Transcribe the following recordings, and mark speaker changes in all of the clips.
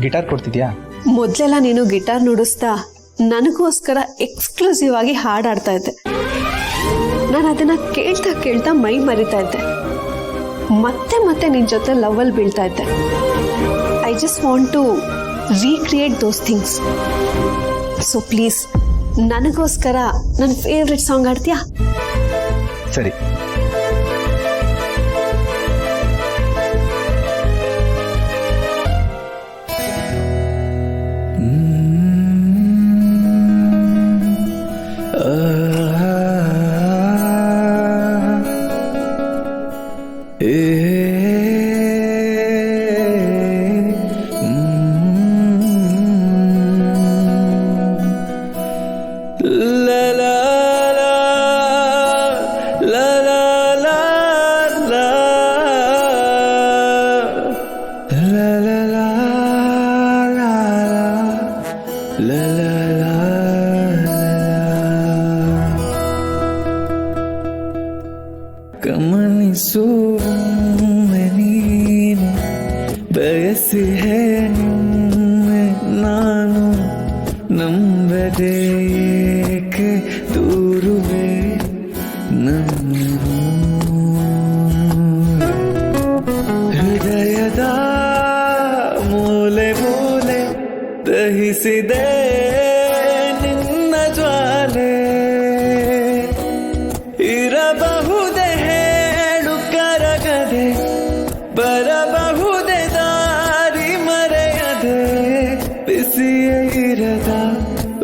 Speaker 1: Guitar ಕೊಡ್ತಿದ್ಯಾ?
Speaker 2: ಮೊದ್ಲೆಲ್ಲ ನೀನು guitar ನುಡಿಸ್ತಾ ನನಗೋಸ್ಕರ ಎಕ್ಸ್ಕ್ಲೂಸಿವ್ ಆಗಿ ಹಾಡಾಡ್ತಾ ಇದ್ದೆ. ನಾನು ಅದನ್ನ ಕೇಳ್ತಾ ಕೇಳ್ತಾ ಮೈ ಮರಿತಾ ಇದ್ದೆ. ಮತ್ತೆ ಮತ್ತೆ ನಿನ್ ಜೊತೆ ಲವಲ್ ಬೀಳ್ತಾ ಇದ್ದೆ. I just want to recreate those things. So please ನನಗೋಸ್ಕರ ನನ್ನ ಫೇವ್ರೆಟ್ ಸಾಂಗ್ ಹಾಡ್ತೀಯಾ?
Speaker 1: ಸರಿ.
Speaker 3: ಗಮನಿಸುವೆ ನೀನು ಬಯಸಿ ನಿನ್ನೆ ನಾನು ನಂಬದೇಕೆ ದೂರುವೆ ನನ್ನನು ಹೃದಯದ ಮೂಲೆ ಮೂಲೆ ದಹಿಸಿದೆ ನಿನ್ನ ಜ್ವಾಲೆ ಇರಬಹುದೇ ಹೇಳು ಕರಗದೆ ಬರಬಹುದೇ ದಾರಿ ಮರೆಯದೆ ಬಿಸಿಯೇ ಇರದ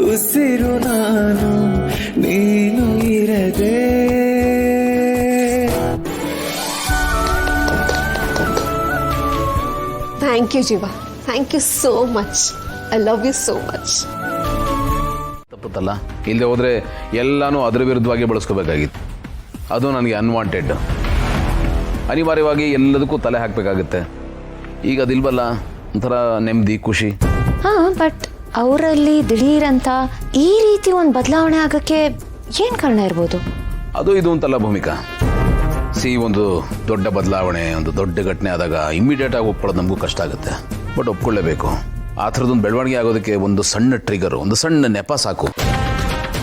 Speaker 3: ಉಸಿರು ನಾನು ನೀನು ಇರದೆ
Speaker 2: ಥ್ಯಾಂಕ್ ಯು ಜೀವ, thank you so much. I love you so much.
Speaker 4: ತಪ್ಪುತ್ತಲ್ಲ, ಇಲ್ಲದೆ ಹೋದರೆ ಎಲ್ಲನೂ ಅದರ ವಿರುದ್ಧವಾಗಿ ಬಳಸ್ಕೋಬೇಕಾಗಿತ್ತು. ಅದು ನನಗೆ ಅನ್ವಾಂಟೆಡ್. ಅನಿವಾರ್ಯವಾಗಿ ಎಲ್ಲದಕ್ಕೂ ತಲೆ ಹಾಕಬೇಕಾಗುತ್ತೆ. ಈಗ ಅದಿಲ್ವಲ್ಲ, ಒಂಥರ ನೆಮ್ಮದಿ ಖುಷಿ.
Speaker 5: ಬಟ್ ಅವರಲ್ಲಿ ದಿಢೀರಂತ ಈ ರೀತಿ ಒಂದು ಬದಲಾವಣೆ ಆಗಕ್ಕೆ ಏನು ಕಾರಣ ಇರ್ಬೋದು?
Speaker 4: ಅದು ಇದು ಅಂತಲ್ಲ ಭೂಮಿಕಾ. ಒಂದು ದೊಡ್ಡ ಬದಲಾವಣೆ, ಒಂದು ದೊಡ್ಡ ಘಟನೆ ಆದಾಗ ಇಮ್ಮಿಡಿಯೇಟಾಗಿ ಒಪ್ಕೊಳ್ಳೋದು ನಮಗೂ ಕಷ್ಟ ಆಗುತ್ತೆ. ಬಟ್ ಒಪ್ಕೊಳ್ಳೇಬೇಕು. ಆ ಥರದೊಂದು ಬೆಳವಣಿಗೆ ಆಗೋದಕ್ಕೆ ಒಂದು ಸಣ್ಣ ಟ್ರಿಗರು, ಒಂದು ಸಣ್ಣ ನೆಪ ಸಾಕು.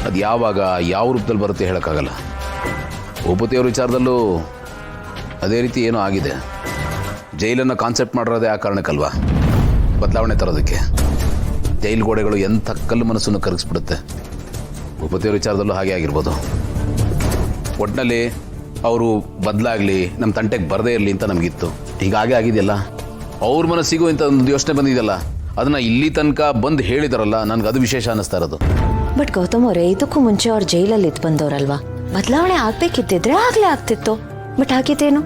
Speaker 4: ಅದು ಯಾವಾಗ ಯಾವ ರೂಪದಲ್ಲಿ ಬರುತ್ತೆ ಹೇಳೋಕ್ಕಾಗಲ್ಲ. ಭೂಪತಿಯವ್ರ ವಿಚಾರದಲ್ಲೂ ಅದೇ ರೀತಿ ಏನೋ ಆಗಿದೆ. ಜೈಲನ್ನು ಕಾನ್ಸೆಪ್ಟ್ ಮಾಡಿರೋದೇ ಆ ಕಾರಣಕ್ಕಲ್ವಾ, ಬದಲಾವಣೆ ತರೋದಕ್ಕೆ. ಜೈಲು ಗೋಡೆಗಳು ಎಂಥ ಕಲ್ಲು ಮನಸ್ಸನ್ನು ಕರಗಿಸ್ಬಿಡುತ್ತೆ. ಭೂಪತಿಯವ್ರ ವಿಚಾರದಲ್ಲೂ ಹಾಗೆ ಆಗಿರ್ಬೋದು. ಒಟ್ಟಿನಲ್ಲಿ ಅವರು ಬದಲಾಗಲಿ, ನಮ್ಮ ತಂಟೆಗೆ ಬರದೇ ಇರಲಿ ಅಂತ ನಮಗಿತ್ತು. ಹೀಗಾಗೆ ಆಗಿದೆಯಲ್ಲ, ಅವ್ರ ಮನಸ್ಸಿಗೂ ಇಂಥ ಒಂದು ಯೋಚನೆ ಬಂದಿದೆಯಲ್ಲ, ಅದನ್ನು ಇಲ್ಲಿ ತನಕ ಬಂದು ಹೇಳಿದಾರಲ್ಲ, ನನಗೆ ಅದು ವಿಶೇಷ ಅನ್ನಿಸ್ತಾ ಇರೋದು.
Speaker 5: ಬಟ್ ಗೌತಮ್ ಅವರೇ, ಇದಕ್ಕೂ ಮುಂಚೆ ಅವ್ರು ಜೈಲಲ್ಲಿ ಇದ್ದು ಬಂದವರಲ್ವಾ? ಬದಲಾವಣೆ ಆಗ್ಬೇಕಿದ್ದಿದ್ರೆ ಆಗ್ಲೇ ಆಗ್ತಿತ್ತು. ಬಟ್ ಆಗಿದ್ದೇನು?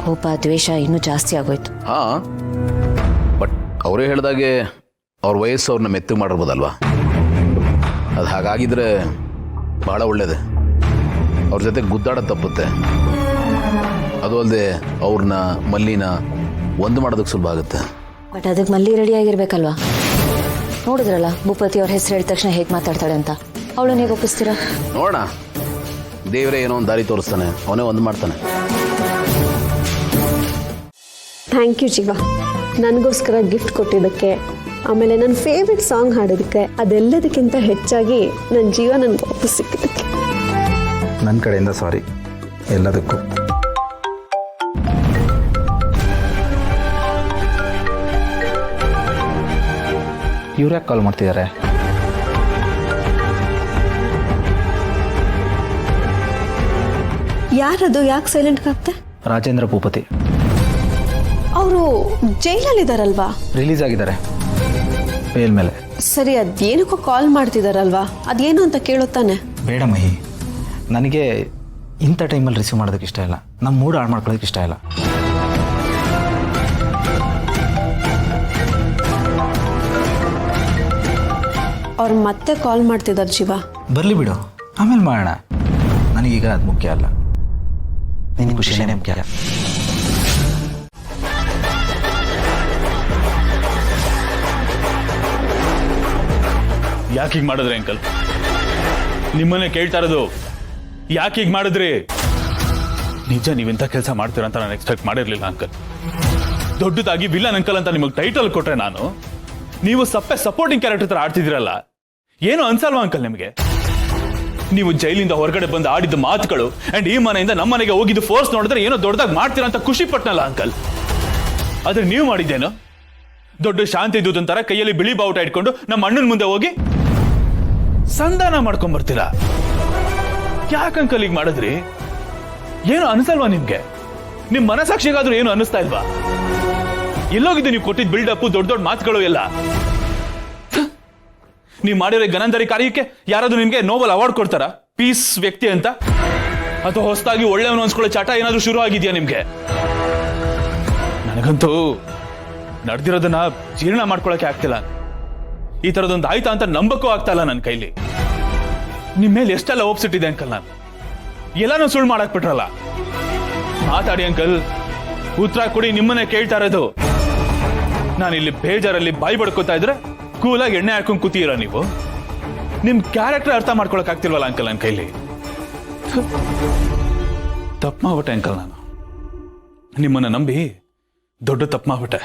Speaker 5: ಕೋಪ ದ್ವೇಷ ಇನ್ನೂ ಜಾಸ್ತಿ ಆಗೋಯ್ತು.
Speaker 4: ಹಾಂ, ಬಟ್ ಅವರೇ ಹೇಳಿದಾಗೆ ಅವ್ರ ವಯಸ್ಸು ಅವ್ರನ್ನ ಮೆತ್ತಗೆ ಮಾಡಿರ್ಬೋದಲ್ವಾ? ಅದು ಹಾಗಾಗಿದ್ರೆ ಭಾಳ ಒಳ್ಳೇದೆ. ಅವ್ರ ಜೊತೆ ಗುದ್ದಾಡೋದು ತಪ್ಪುತ್ತೆ. ಅದು ಅಲ್ಲದೆ ಅವ್ರನ್ನ ಮಲ್ಲಿನ ಒಂದು ಮಾಡೋದಕ್ಕೆ ಸುಲಭ ಆಗುತ್ತೆ.
Speaker 5: ಬಟ್ ಅದಕ್ಕೆ ಮಲ್ಲಿ ರೆಡಿ ಆಗಿರ್ಬೇಕಲ್ವಾ? ನೋಡಿದ್ರಲ್ಲ ಭೂಪತಿ ಅವ್ರ ಹೆಸರು ಹೇಳಿದ ತಕ್ಷಣ ಹೇಗೆ ಮಾತಾಡ್ತಾಳೆ ಅಂತ. ಅವಳನ್ನ ಹೇಗೆ ಒಪ್ಪಿಸ್ತೀರಾ?
Speaker 4: ನೋಡೋಣ, ದೇವರೇ ಏನೋ ಒಂದು ದಾರಿ ತೋರಿಸ್ತಾನೆ, ಅವನೇ ಒಂದು ಮಾಡ್ತಾನೆ.
Speaker 2: ಥ್ಯಾಂಕ್ ಯು ಜೀವ, ನನಗೋಸ್ಕರ ಗಿಫ್ಟ್ ಕೊಟ್ಟಿದ್ದಕ್ಕೆ, ಆಮೇಲೆ ನನ್ನ ಫೇವ್ರೆಟ್ ಸಾಂಗ್ ಹಾಡೋದಕ್ಕೆ, ಅದೆಲ್ಲದಕ್ಕಿಂತ ಹೆಚ್ಚಾಗಿ ನನ್ನ ಜೀವ ನನಗೆ ವಾಪಸ್ ಸಿಕ್ಕಿದ್ದಕ್ಕೆ.
Speaker 1: ನನ್ನ ಕಡೆಯಿಂದ ಸಾರಿ ಎಲ್ಲದಕ್ಕೂ. ಇವ್ರು ಯಾಕೆ ಕಾಲ್ ಮಾಡ್ತಿದ್ದಾರೆ?
Speaker 2: ಯಾರದು? ಯಾಕೆ ಸೈಲೆಂಟ್ ಆಗ್ತೆ?
Speaker 1: ರಾಜೇಂದ್ರ ಭೂಪತಿ.
Speaker 2: ಅವರು ಜೈಲಲ್ಲಿದ್ದಾರಲ್ವಾ?
Speaker 1: ರಿಲೀಸ್ ಆಗಿದ್ದಾರೆ ಬೇಲ್ ಮೇಲೆ.
Speaker 2: ಸರಿ, ಅದೇನಕ್ಕೋ ಕಾಲ್ ಮಾಡ್ತಿದಾರಲ್ವಾ? ಅದೇನು ಅಂತ ಕೇಳುತ್ತಾನೆ.
Speaker 1: ಬೇಡ ಮಹಿ, ನನಗೆ ಇಂಥ ಟೈಮಲ್ಲಿ ರಿಸೀವ್ ಮಾಡೋದಕ್ಕೆ ಇಷ್ಟ ಇಲ್ಲ. ನಮ್ಮ ಮೂಡ್ ಹಾಳು ಮಾಡ್ಕೊಳ್ಳೋದಕ್ಕೆ ಇಷ್ಟ ಇಲ್ಲ.
Speaker 2: ಅವ್ರು ಮತ್ತೆ ಕಾಲ್ ಮಾಡ್ತಿದ್ದಾರೆ ಜೀವ.
Speaker 1: ಬರಲಿ ಬಿಡು, ಆಮೇಲೆ ಮಾಡೋಣ. ನನಗೀಗ ಅದು ಮುಖ್ಯ ಅಲ್ಲ, ನಿನ್ನ ಖುಷಿನೇ ಮುಖ್ಯ.
Speaker 6: ಯಾಕೆ ಹೀಗೆ ಮಾಡಿದ್ರಿ ಅಂಕಲ್? ನಿಮ್ಮನ್ನೇ ಕೇಳ್ತಾ ಇರೋದು, ಯಾಕೆ ಹೀಗೆ ಮಾಡಿದ್ರಿ? ನಿಜ ನೀವಿಂಥ ಕೆಲಸ ಮಾಡ್ತೀರಂತ ನಾನು ಎಕ್ಸ್ಪೆಕ್ಟ್ ಮಾಡಿರಲಿಲ್ಲ ಅಂಕಲ್. ದೊಡ್ಡದಾಗಿ ವಿಲನ್ ಅಂಕಲ್ ಅಂತ ನಿಮಗೆ ಟೈಟಲ್ ಕೊಟ್ರೆ ನಾನು, ನೀವು ಸಪೋರ್ಟಿಂಗ್ ಕ್ಯಾರೆಕ್ಟರ್ ತರ ಆಡ್ತಿದ್ರಲ್ಲ, ಏನು ಅನ್ಸಲ್ವಾ ಅಂಕಲ್ ನಿಮಗೆ? ನೀವು ಜೈಲಿಂದ ಹೊರಗಡೆ ಬಂದು ಆಡಿದ ಮಾತುಗಳು ಅಂಡ್ ಈ ಮನೆಯಿಂದ ನಮ್ಮ ಮನೆಗೆ ಹೋಗಿದ್ದು ಫೋರ್ಸ್ ನೋಡಿದ್ರೆ ಏನೋ ದೊಡ್ಡದಾಗಿ ಮಾಡ್ತೀರಾ ಅಂತ ಖುಷಿ ಪಟ್ನಲ್ಲ ಅಂಕಲ್. ಆದ್ರೆ ನೀವು ಮಾಡಿದ್ದೇನು? ದೊಡ್ಡ ಶಾಂತಿ ದೂತನ್ ತರ ಕೈಯಲ್ಲಿ ಬಿಳಿ ಬಾವುಟ ಇಟ್ಕೊಂಡು ನಮ್ಮ ಅಣ್ಣನ ಮುಂದೆ ಹೋಗಿ ಸಂಧಾನ ಮಾಡ್ಕೊಂಡ್ ಬರ್ತೀರಾ. ಯಾಕಂಕಲ್ ಈಗ ಮಾಡಿದ್ರಿ? ಏನು ಅನ್ಸಲ್ವಾ ನಿಮ್ಗೆ? ನಿಮ್ ಮನಸಾಕ್ಷಿಗಾದ್ರೂ ಏನು ಅನಿಸ್ತಾ ಇಲ್ವಾ? ಎಲ್ಲೋಗಿದ್ದು ನೀವು ಕೊಟ್ಟಿದ್ ಬಿಲ್ಡಪ್, ದೊಡ್ಡ ದೊಡ್ಡ ಮಾತುಗಳು ಎಲ್ಲ? ನೀವು ಮಾಡಿರೋ ಗನಂದರಿ ಕಾರ್ಯಕ್ಕೆ ಯಾರಾದ್ರೂ ನಿಮ್ಗೆ ನೋಬಲ್ ಅವಾರ್ಡ್ ಕೊಡ್ತಾರಾ ಪೀಸ್ ವ್ಯಕ್ತಿ ಅಂತ? ಅಥವಾ ಹೊಸದಾಗಿ ಒಳ್ಳೆಯವನು ಅನ್ಸ್ಕೊಳ್ಳೋ ಚಟ ಏನಾದ್ರೂ ಶುರು ಆಗಿದ್ಯಾ ನಿಮ್ಗೆ? ನನಗಂತೂ ನಡೆದಿರೋದನ್ನ ಜೀರ್ಣ ಮಾಡ್ಕೊಳಕ್ಕೆ ಆಗ್ತಿಲ್ಲ. ಈ ತರದೊಂದು ಆಯ್ತಾ ಅಂತ ನಂಬಕ್ಕೂ ಆಗ್ತಾ ಇಲ್ಲ ನನ್ನ ಕೈಲಿ. ನಿಮ್ ಮೇಲೆ ಎಷ್ಟೆಲ್ಲ ಒಪ್ಸಿಟ್ಟಿದೆ ಅಂಕಲ್ ನಾನು. ಎಲ್ಲಾನು ಸುಳ್ಳು ಮಾಡಕ್ ಬಿಟ್ರಲ್ಲ. ಮಾತಾಡಿ ಅಂಕಲ್, ಉತ್ತರ ಕೊಡಿ, ನಿಮ್ಮನ್ನೇ ಕೇಳ್ತಾ ಇರೋದು. ನಾನು ಇಲ್ಲಿ ಬೇಜಾರಲ್ಲಿ ಬಾಯಿ ಬಡ್ಕೋತಾ ಇದ್ರೆ ಕೂಲಾಗಿ ಎಣ್ಣೆ ಹಾಕೊಂಡ್ ಕೂತೀರ ನೀವು. ನಿಮ್ ಕ್ಯಾರೆಕ್ಟರ್ ಅರ್ಥ ಮಾಡ್ಕೊಳಕ್ ಆಗ್ತಿಲ್ವಲ್ಲ ಅಂಕಲ್ ನನ್ನ ಕೈಲಿ. ತಪ್ಪು ಮಾಡ್ಬಿಟ್ಟೆ ಅಂಕಲ್ ನಾನು. ನಿಮ್ಮನ್ನ ನಂಬಿ ದೊಡ್ಡ ತಪ್ಪು ಮಾಡ್ಬಿಟ್ಟೆ.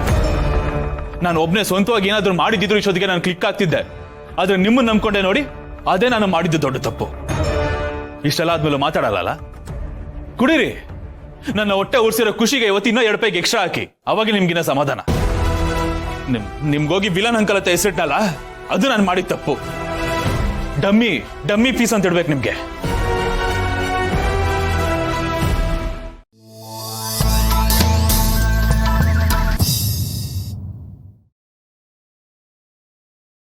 Speaker 6: ನಾನು ಒಬ್ನೇ ಸ್ವಂತವಾಗಿ ಏನಾದ್ರೂ ಮಾಡಿದ್ರು ಇಷ್ಟೊತ್ತಿಗೆ ನಾನು ಕ್ಲಿಕ್ ಆಗ್ತಿದ್ದೆ. ಆದ್ರೆ ನಿಮ್ಮನ್ನ ನಂಬ್ಕೊಂಡೆ ನೋಡಿ, ಅದೇ ನಾನು ಮಾಡಿದ್ದು ದೊಡ್ಡ ತಪ್ಪು. ಇಷ್ಟೆಲ್ಲ ಆದ್ಮೇಲೆ ಮಾತಾಡಲ್ಲ. ಕುಡೀರಿ, ನನ್ನ ಹೊಟ್ಟೆ ಉರ್ಸಿರೋ ಖುಷಿಗೆ ಇವತ್ತು ಇನ್ನೂ 2 ರೂಪಾಯಿಗೆ ಎಕ್ಸ್ಟ್ರಾ ಹಾಕಿ, ಅವಾಗ ನಿಮ್ಗಿನ್ನ ಸಮಾಧಾನ. ನಿಮ್ಗೋಗಿ ವಿಲನ್ ಅಂಕಲ್ ಅಂತ ಹೆಸರಿಟ್ಟಲ್ಲ, ಅದು ನಾನು ಮಾಡಿದ ತಪ್ಪು. ಡಮ್ಮಿ ಪೀಸ್ ಅಂತ ಇಡ್ಬೇಕು ನಿಮ್ಗೆ.